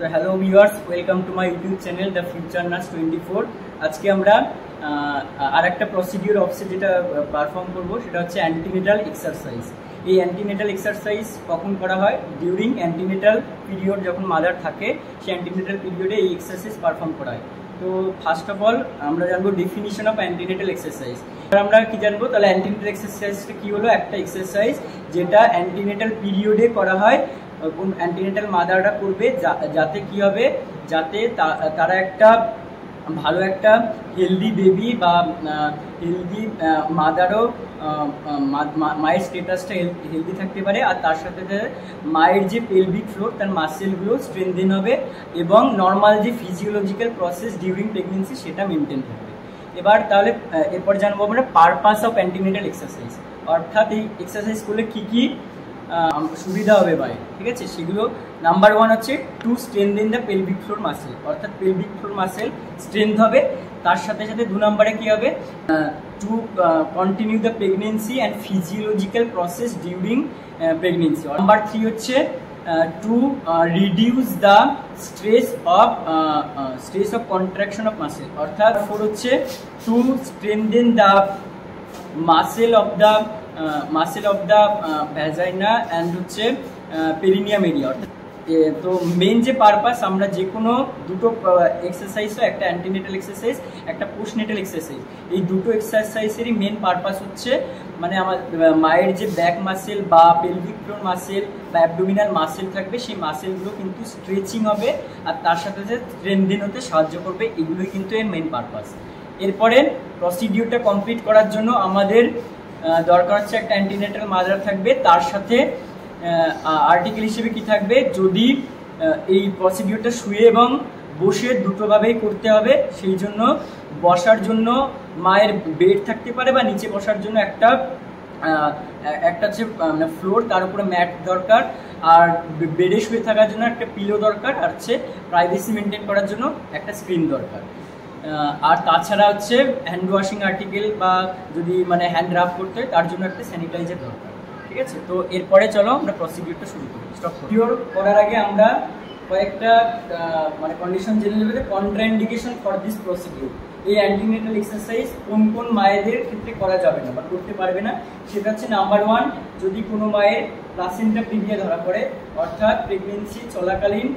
তো hello viewers, welcome to my YouTube channel the future nurse 24। আজকে আমরা আর একটা প্রসিডিওর অফসে যেটা পারফর্ম করব সেটা হচ্ছে অ্যান্টিনেটাল এক্সারসাইজ। এই অ্যান্টিনেটাল এক্সারসাইজ কখন করা হয়? ডিউরিং অ্যান্টিনেটাল পিরিয়ড, যখন মাদার থাকে সেই অ্যান্টিনেটাল পিরিয়ডে এই এক্সারসাইজ পারফর্ম করা হয়। তো ফার্স্ট অফ অল আমরা জানবো ডেফিনিশন অফ অ্যান্টিনেটাল এক্সারসাইজ। আমরা কি জানবো তাহলে? অ্যান্টিনেটাল এক্সারসাইজটা কি হলো? একটা এক্সারসাইজ যেটা অ্যান্টিনেটাল পিরিয়ডে করা হয়। কোন অ্যান্টিনেটাল মাদাররা করবে যাতে কি হবে, যাতে তারা একটা ভালো একটা হেলদি বেবি বা হেলদি মাদারও, মায়ের স্টেটাসটা হেলদি থাকতে পারে, আর তার সাথে মায়ের যে পেলভিক ফ্লোর তার মাসেলগুলো স্ট্রেনথেন হবে এবং নর্মাল যে ফিজিওলজিক্যাল প্রসেস ডিউরিং প্রেগনেন্সি সেটা মেনটেন থাকবে। এবার তাহলে এরপর জানবো আমরা পারপাস অফ অ্যান্টিনেটাল এক্সারসাইজ, অর্থাৎ এই এক্সারসাইজ করলে কী কী সুবিধা হবে মায়ের, ঠিক আছে? সেগুলো নাম্বার ওয়ান হচ্ছে to strengthen the pelvic floor muscle, অর্থাৎ পেলভিক ফ্লোর মাসেল স্ট্রেংথ হবে। তার সাথে সাথে দু নম্বরে কী হবে? To continue the pregnancy and physiological process during pregnancy. Number three হচ্ছে to reduce the stress of contraction of muscle, অর্থাৎ ফোর হচ্ছে to strengthen the muscle of the vagina and হচ্ছে পেরিনিয়াম এরিয়া। অর্থাৎ তো মেন যে purpose, আমরা যে কোনো দুটো এক্সারসাইজ, একটা অ্যান্টিনেটাল এক্সারসাইজ একটা পোস্টনেটাল এক্সারসাইজ, এই দুটো এক্সারসাইজেরই মেন পারপাস হচ্ছে মানে আমার মায়ের যে ব্যাক মাসেল বা পেলভিক ফ্লোর মাসেল বা অ্যাবডোমিনাল মাসেল থাকবে সেই মাসেলগুলো কিন্তু স্ট্রেচিং হবে আর তার সাথে যে স্ট্রেনথেন হতে সাহায্য করবে। এগুলোই কিন্তু এর মেন পারপাস। এরপরে প্রসিডিউরটা কমপ্লিট করার জন্য আমাদের দরকার হচ্ছে একটা অ্যান্টিনেটাল মাদার থাকবে, তার সাথে আর্টিকেল হিসেবে কি থাকবে? যদি এই প্রসিডিউরটা শুয়ে এবং বসে দুটোভাবেই করতে হবে, সেই জন্য বসার জন্য মায়ের বেড থাকতে পারে বা নিচে বসার জন্য একটা হচ্ছে ফ্লোর, তার উপরে ম্যাট দরকার, আর বেডে শুয়ে থাকার জন্য একটা পিলো দরকার, আর হচ্ছে প্রাইভেসি মেনটেন করার জন্য একটা স্ক্রিন দরকার। আর তাছাড়া হচ্ছে হ্যান্ড ওয়াশিং আর্টিকেল বা যদি মানে হ্যান্ড রাব করতে হয় তার জন্য একটা স্যানিটাইজার দরকার, ঠিক আছে? তো এরপরে চলো আমরা প্রসিডিউরটা শুরু করি। প্রসিডিউর করার আগে আমরা কয়েকটা মানে কন্ডিশন জেনে নেব যে কন্ট্রাইন্ডিকেশন ফর দিস প্রসিডিউর। এই অ্যান্টিনেটাল এক্সারসাইজ কোন কোন মায়েদের ক্ষেত্রে করা যাবে না বা করতে পারবে না, সেটা হচ্ছে নাম্বার ওয়ান, যদি কোনো মায়ের প্লাসেন্টা প্রিভিয়া ধরা পড়ে, অর্থাৎ প্রেগনেন্সি চলাকালীন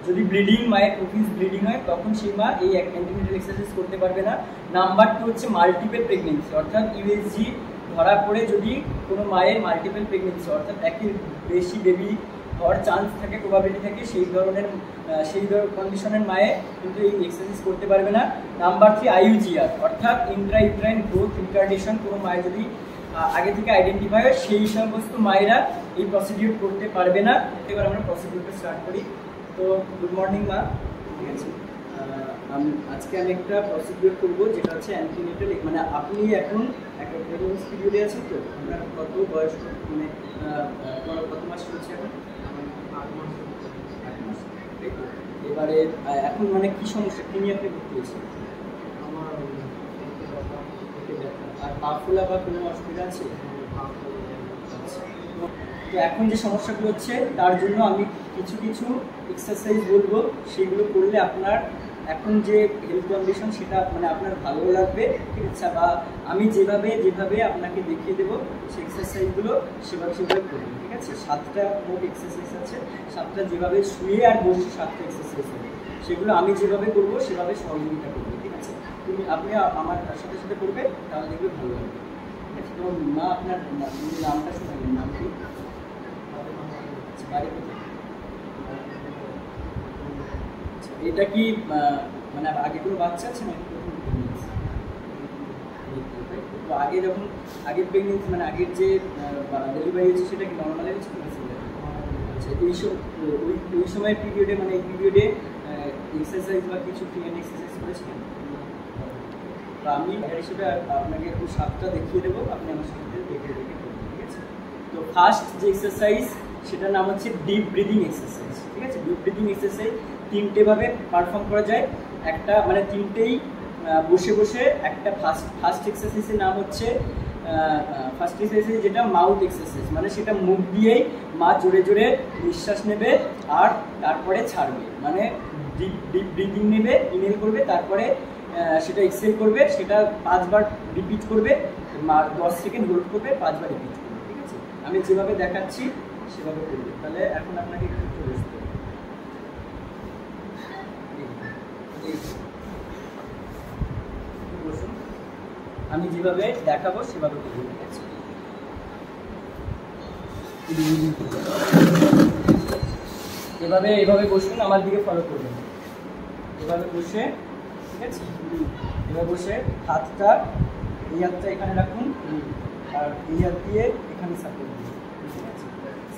যদি ব্লিডিং, মায়ের প্রফিউজ ব্লিডিং হয়, তখন সেই মা এই অ্যান্টিনেটাল এক্সারসাইজ করতে পারবে না। নাম্বার টু হচ্ছে মাল্টিপল প্রেগনেন্সি, অর্থাৎ ইউএসজি ধরা পড়ে যদি কোনো মায়ের মাল্টিপল প্রেগনেন্সি, অর্থাৎ একের বেশি বেবি হওয়ার চান্স থাকে, প্রবাবিলিটি থাকে, সেই কন্ডিশনের মায়ে কিন্তু এই এক্সারসাইজ করতে পারবে না। নাম্বার থ্রি আইইউজিআর, অর্থাৎ ইন্ট্রাইউটেরাইন গ্রোথ রিটার্ডেশন, কোনো মায়ের যদি আগে থেকে আইডেন্টিফাই হয়, সেই সমস্ত মায়েরা এই প্রসিডিউর করতে পারবে না। এবার আমরা প্রসিডিউরটা স্টার্ট করি। তো গুড মর্নিং মা, ঠিক আছে? আজকে আমি একটা প্রসিডিউর করবো যেটা হচ্ছে অ্যান্টিনেটাল, মানে আপনি এখন একটা প্রেগনেন্সি পিরিয়ডে আছেন, তো আপনার কত বয়স, মানে কত মাস চলছে এখন? 8 মাস। এবারে এখন মানে কি সমস্যা, কি নিয়ে আপনি ভর্তি হয়েছেন? আমার আর পা ফোলা বা কোনো অসুবিধা আছে? তো এখন যে সমস্যাগুলো হচ্ছে তার জন্য আমি কিছু কিছু এক্সারসাইজ বলবো, সেগুলো করলে আপনার এখন যে হেলথ কন্ডিশন সেটা মানে আপনার ভালো লাগবে, ঠিক আছে? বা আমি যেভাবে আপনাকে দেখিয়ে দেবো সেই এক্সারসাইজগুলো সেভাবে করবেন, ঠিক আছে? 7টা মোট এক্সারসাইজ আছে, 7টা যেভাবে শুয়ে আর বসে 7টা এক্সারসাইজ হবে, সেগুলো আমি যেভাবে করবো সেভাবে সহযোগিতা করবো, ঠিক আছে? আপনি আমার সাথে সাথে করবে, তাহলে দেখবে ভালো লাগবে, ঠিক আছে? তো মা, আপনার নামটা শোনাবেন, নাম কি? এটা কি মানে আগে কোনো বাচ্চা আছে না? আগে যখন আগের প্রেগনেন্সি মানে আগের যে ডেলিভারি হয়েছে সেটা কি নর্মাল হয়েছে? আচ্ছা, ওই সময় পিরিয়ডে, মানে এই পিরিয়ডে এক্সারসাইজ বা কিছু ফ্রি হ্যান্ড এক্সারসাইজ করেছিলেন? তো আমি হিসেবে আপনাকে একটু 7টা দেখিয়ে দেবো, আপনি আমার সাথে দেখে করবেন, ঠিক আছে? তো ফার্স্ট যে এক্সারসাইজ সেটার নাম হচ্ছে ডিপ ব্রিদিং এক্সারসাইজ, ঠিক আছে? ডিপ ব্রিদিং এক্সারসাইজ 3টে ভাবে পারফর্ম করা যায়। একটা মানে 3টেই বসে বসে। একটা ফার্স্ট এক্সারসাইজের নাম হচ্ছে ফার্স্ট এক্সারসাইজ যেটা মাউথ এক্সারসাইজ, মানে সেটা মুখ দিয়েই মা জোরে জোরে নিঃশ্বাস নেবে আর তারপরে ছাড়বে, মানে ব্রিদিং নেবে, ইনহেল করবে, তারপরে সেটা এক্সহেল করবে, সেটা 5 বার রিপিট করবে, 10 সেকেন্ড হোল্ড করবে, 5 বার রিপিট করবে। ঠিক আছে, আমি যেভাবে দেখাচ্ছি সেভাবে করবে। তাহলে এখন আপনাকে একটু চলে আসতে হবে। আমি যেভাবে দেখাবো সেভাবে করবো। ঠিক আছে, এভাবে বসুন, আমার দিকে ফলো করবেন, এভাবে বসে। ঠিক আছে, এভাবে বসে হাতটা, এই হাতটা এখানে রাখুন আর এই হাত দিয়ে এখানে সাপোর্ট দিন। ঠিক আছে,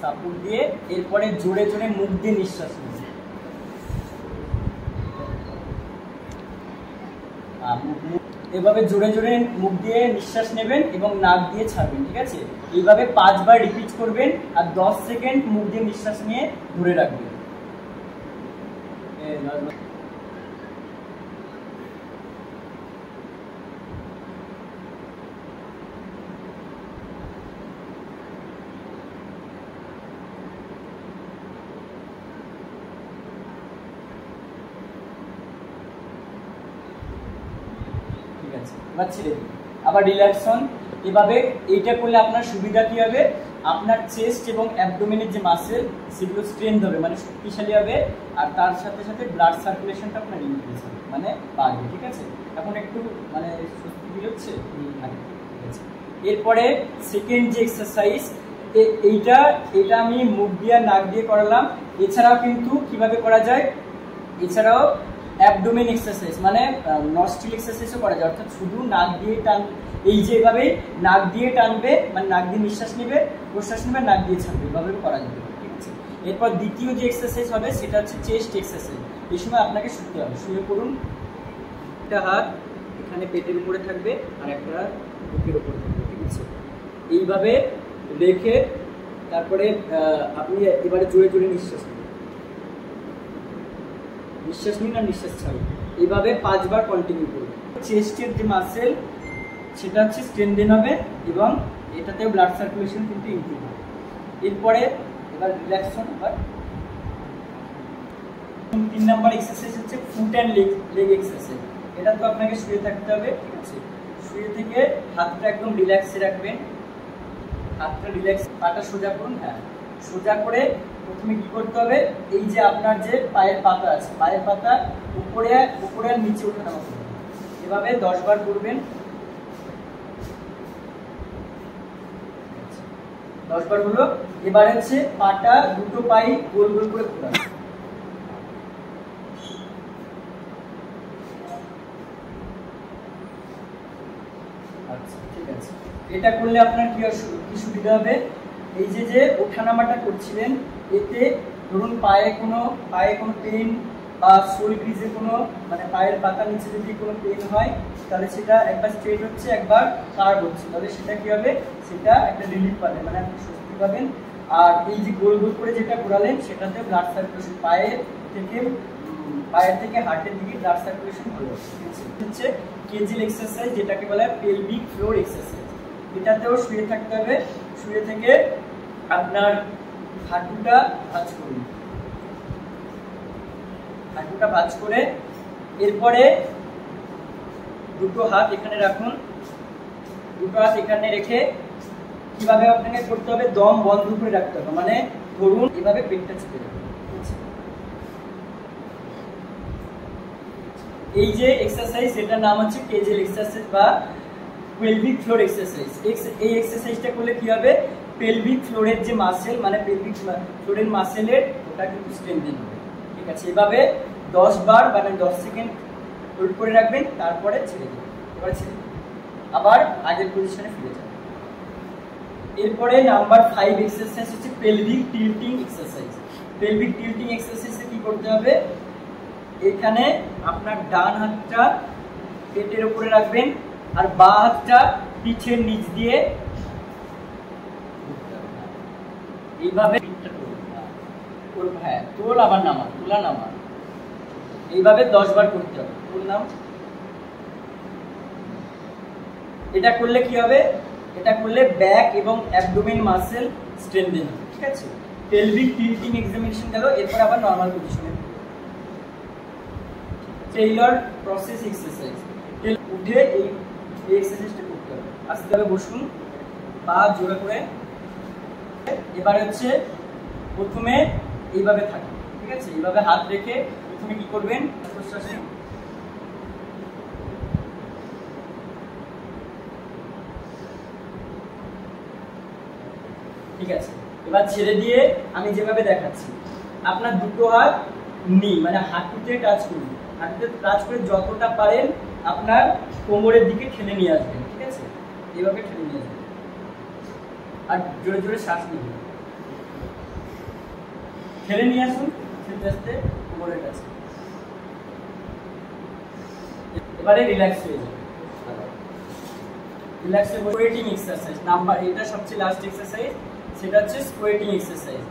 সাপোর্ট দিয়ে এরপরে জোরে জোরে মুখ দিয়ে নিঃশ্বাস নিন। এভাবে জোরে জোরে মুখ দিয়ে নিঃশ্বাস নেবেন এবং নাক দিয়ে ছাড়বেন। ঠিক আছে, এইভাবে 5 বার রিপিট করবেন আর 10 সেকেন্ড মুখ দিয়ে নিঃশ্বাস নিয়ে ধরে রাখবেন। এবার ছেড়ে দিন, আবার রিল্যাক্সন। এভাবে এইটা করলে আপনার সুবিধা কী হবে, আপনার চেস্ট এবং অ্যাবডোমেনের যে মাসেল সেগুলো স্ট্রেংথ হবে, মানে শক্তিশালী হবে, আর তার সাথে সাথে ব্লাড সার্কুলেশনটা আপনার ইনক্রিজ হবে, মানে বাড়বে। ঠিক আছে, এখন একটু মানে স্বস্তি ফিল হচ্ছে। ঠিক আছে, এরপরে সেকেন্ড যে এক্সারসাইজ, এটা আমি মুখ দিয়ে নাক দিয়ে করালাম। এছাড়াও কিন্তু কিভাবে করা যায়, এছাড়াও অ্যাবডোমেন এক্সারসাইজ মানে নস্ট্রিল এক্সারসাইজও করা যায়, অর্থাৎ শুধু নাক দিয়ে টান, এই যেভাবে নাক দিয়ে টানবে, মানে নাক দিয়ে নিঃশ্বাস নেবে, প্রশ্বাস নেবে, নাক দিয়ে ছাড়বে, এভাবেও করা যাবে। ঠিক আছে, এরপর দ্বিতীয় যে এক্সারসাইজ হবে সেটা হচ্ছে চেস্ট এক্সারসাইজ। এই সময় আপনাকে শুতে হবে, শুয়ে পড়ুন, একটা হাত এখানে পেটের উপরে থাকবে আর একটা হাত বুকের উপরে থাকবে। ঠিক আছে, এইভাবে রেখে তারপরে আপনি এবারে জোরে জোরে নিঃশ্বাস নেবেন, নিঃশ্বাস নিন আর নিঃশ্বাস ছাড়ুন, এইভাবে 5 বার কন্টিনিউ করুন। চেস্টের যে মাসেল সেটা হচ্ছে স্ট্রেনথেন হবে এবং এটাতেও ব্লাড সার্কুলেশন কিন্তু ইমপ্রুভ হবে। এরপরে এবার রিল্যাক্সন। এবার 3 নাম্বার এক্সারসাইজ হচ্ছে ফুট অ্যান্ড লেগ এক্সারসাইজ। এটা তো আপনাকে শুয়ে থাকতে হবে। ঠিক আছে, শুয়ে থেকে হাতটা একদম রিল্যাক্সে রাখবেন, হাতটা রিল্যাক্স, পাটা সোজা করুন। হ্যাঁ, সোজা করে প্রথমে কি করতে হবে, এই যে আপনার যে পায়ের পাতা আছে, পায়ের পাতা উপরে আর নিচে ওঠানামা করবেন, এভাবে 10 বার করবেন। 10 বার হলো। এবার হচ্ছে পাটা দুটো পাই গোল গোল করে ঘোরান। আচ্ছা, ঠিক আছে, এটা করলে আপনার কি সুবিধা হবে, এই যে ওঠানামাটা করছিলেন, এতে ধরুন পায়ে কোনো পেন বা সোল গ্রিজে কোনো, মানে পায়ের পাতার নিচে যদি কোনো পেন হয়, তাহলে সেটা একবার স্ট্রেট হচ্ছে, একবার কার্ভ হচ্ছে, তাহলে সেটা কি হবে, সেটা একটা রিলিফ পাবেন, মানে আপনি স্বস্তি পাবেন। আর এই যে গোল গোল করে যেটা ঘোরালেন, সেটাতে ব্লাড সার্কুলেশন পায়ের থেকে হার্টের দিকে ব্লাড সার্কুলেশন ভালো হচ্ছে। কেজেল এক্সারসাইজ, যেটাকে বলা হয় পেলভিক ফ্লোর এক্সারসাইজ, এটাতেও শুয়ে থাকতে হবে। শুয়ে থেকে আপনার হাঁটুটা ভাঁজ করুন, হাঁটুটা ভাঁজ করে এরপরে দুটো হাত এখানে রাখুন, দুটো হাত এখানে রেখে কিভাবে আপনাকে করতে হবে, দম বন্ধ করে রাখতে হবে, মানে ধরুন এভাবে পেটটা চেপে রাখুন। এই যে এক্সারসাইজ, এটার নাম হচ্ছে কেজেল এক্সারসাইজ বা পেলভিক ফ্লোর এক্সারসাইজ। এই এক্সারসাইজটা করলে কি হবে, পেলভিক ফ্লোরের যে মাসেল, মানে পেলভিক ফ্লোরের মাসেলের ওটা কিন্তু স্ট্রেনথেন হবে। ঠিক আছে, এভাবে 10 বার মানে 10 সেকেন্ড হোল্ড করে রাখবেন, তারপরে ছেড়ে দেবেন। এবার ছেড়ে দেবেন, আবার আগের পজিশনে ফিরে যাবেন। এরপরে নাম্বার 5 এক্সারসাইজ হচ্ছে pelvic tilting exercise. Pelvic tilting এক্সারসাইজে কি করতে হবে, এখানে আপনার ডান হাতটা পেটের উপরে রাখবেন আর বাঁ হাতটা পিঠের নিচ দিয়ে এইভাবে করবেন। হ্যাঁ, তোল আবার নামা, তোলা নামা, এইভাবে 10 বার করতে হবে। তোল নাম। এটা করলে কি হবে, এটা করলে ব্যাক এবং অ্যাবডোমেন মাসেল স্ট্রেনথেন হবে। ঠিক আছে, পেলভিক টিল্টিং এক্সামিনেশন গেল, এরপর আবার নরমাল পজিশনে টেইলর প্রসেস এক্সারসাইজ। উঠে এই এক্সারসাইজটা করতে হবে। আস্তে করে বসুন, পা জোরে করে। এবার হচ্ছে প্রথমে এইভাবে থাকে, ঠিক আছে, এইভাবে হাত রেখে প্রথমে কি করবেন, প্রশ্বাসে ঠিক আছে। এবার ছেড়ে দিয়ে আমি যেভাবে দেখাচ্ছি, আপনার দুটো হাত মানে হাঁটুতে টাচ করুন, হাঁটুতে টাচ করে যতটা পারেন আপনার কোমরের দিকে ঠেলে নিয়ে আসবেন, ঠিক আছে, এইভাবে ঠেলে নিয়ে আসবেন। আর জোরে জোরে শ্বাস নিন, ঠেলে নিয়ে আসুন আস্তে আস্তে কোমরের কাছে। এবারে রিল্যাক্স হয়ে যাবে। রিল্যাক্স হয়ে স্কোয়েটিং এক্সারসাইজ নাম্বার, এটা সবচেয়ে লাস্ট এক্সারসাইজ, সেটা হচ্ছে স্কোয়েটিং এক্সারসাইজ।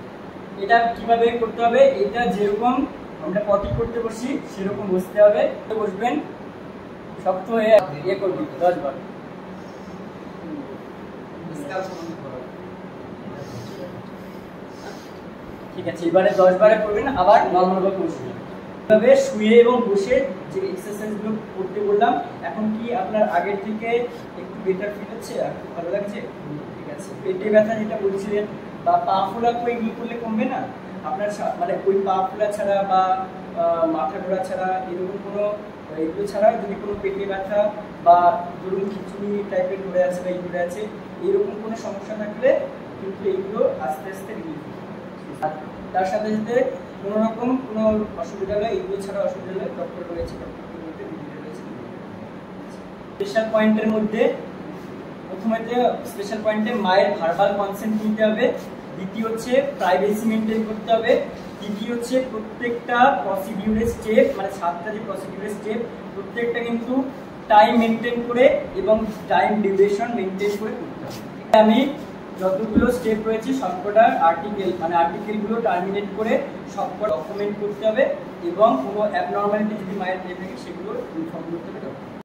এটা কিভাবে করতে হবে, এটা যেরকম আমরা পটি করতে বসি সেরকম বসতে হবে। বসবেন, শক্ত হয়ে ইয়ে করবেন 10 বার। ঠিক আছে, এবারে 10 বারে করবেন, আবার নরমাল ভাবে বসবেন। তবে শুয়ে এবং বসে যে এক্সারসাইজগুলো করতে বললাম, এখন কি আপনার আগের থেকে একটু বেটার ফিল হচ্ছে, একটু ভালো লাগছে? ঠিক আছে। পেটে ব্যথা যেটা বলছিলেন বা পা ফোলা এগুলো করলে কমবে না আপনার, মানে ওই পা ফোলা ছাড়া বা মাথা ঘোরা ছাড়া এরকম কোনো এগুলো ছাড়া যদি কোনো পেটে ব্যথা বা ধরুন খিচুড়ি টাইপের ধরে আছে বা এই ধরে আছে, এরকম কোনো সমস্যা থাকলে কিন্তু এইগুলো আস্তে আস্তে রিলিফ। তার সাথে সাথে কোনো রকম কোনো অসুবিধা হলে, এগুলো ছাড়া অসুবিধা হলে ডক্টর রয়েছে, ডক্টরের মধ্যে ভিজিটে রয়েছে। স্পেশাল পয়েন্টের মধ্যে প্রথমত স্পেশাল পয়েন্টে মায়ের ভার্বাল কনসেন্ট নিতে হবে, দ্বিতীয় হচ্ছে প্রাইভেসি মেনটেন করতে হবে, তৃতীয় হচ্ছে প্রত্যেকটা প্রসিডিউরের স্টেপ, মানে 7টা যে প্রসিডিউরের স্টেপ প্রত্যেকটা কিন্তু টাইম মেনটেন করে এবং টাইম ডিউরেশন মেনটেন করে করতে হবে। আমি যতগুলো স্টেপ রয়েছে সবকটা আর্টিকেলগুলো টার্মিনেট করে সবকটা ডকুমেন্ট করতে হবে এবং কোনো অ্যাবনর্মালিটি যদি মায়ের পেয়ে থাকে সেগুলো ইনফর্ম করতে হবে।